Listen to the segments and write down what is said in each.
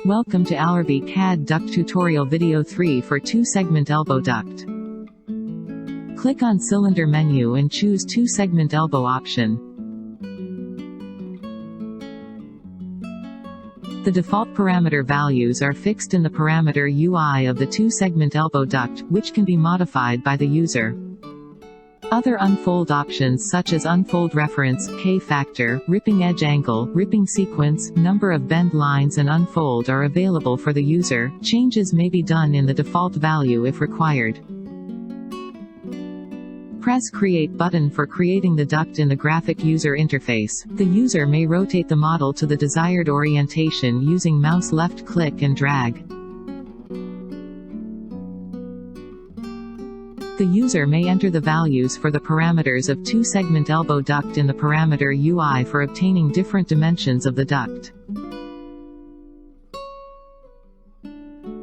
Welcome to AlarvyCAD Duct Tutorial Video 3 for 2-segment elbow duct. Click on Cylinder menu and choose 2-segment elbow option. The default parameter values are fixed in the parameter UI of the 2-segment elbow duct, which can be modified by the user. Other unfold options such as unfold reference, K-factor, ripping edge angle, ripping sequence, number of bend lines and unfold are available for the user. Changes may be done in the default value if required. Press Create button for creating the duct in the graphic user interface. The user may rotate the model to the desired orientation using mouse left click and drag. The user may enter the values for the parameters of 2-segment elbow duct in the parameter UI for obtaining different dimensions of the duct.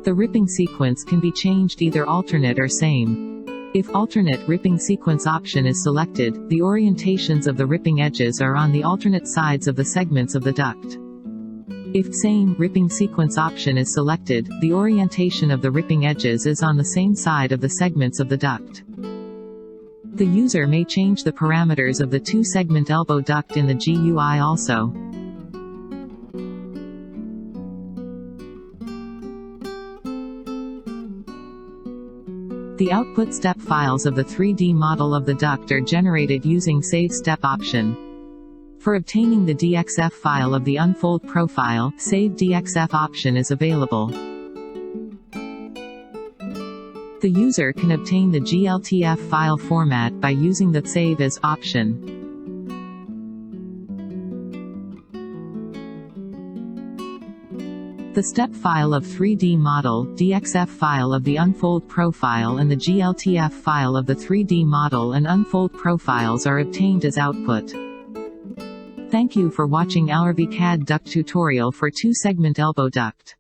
The ripping sequence can be changed either alternate or same. If alternate ripping sequence option is selected, the orientations of the ripping edges are on the alternate sides of the segments of the duct. If same ripping sequence option is selected, the orientation of the ripping edges is on the same side of the segments of the duct. The user may change the parameters of the 2-segment elbow duct in the GUI also. The output step files of the 3D model of the duct are generated using Save Step option. For obtaining the DXF file of the unfold profile, Save DXF option is available. The user can obtain the GLTF file format by using the Save As option. The step file of 3D model, DXF file of the unfold profile and the GLTF file of the 3D model and unfold profiles are obtained as output. Thank you for watching AlarvyCAD Duct tutorial for 2-segment elbow duct.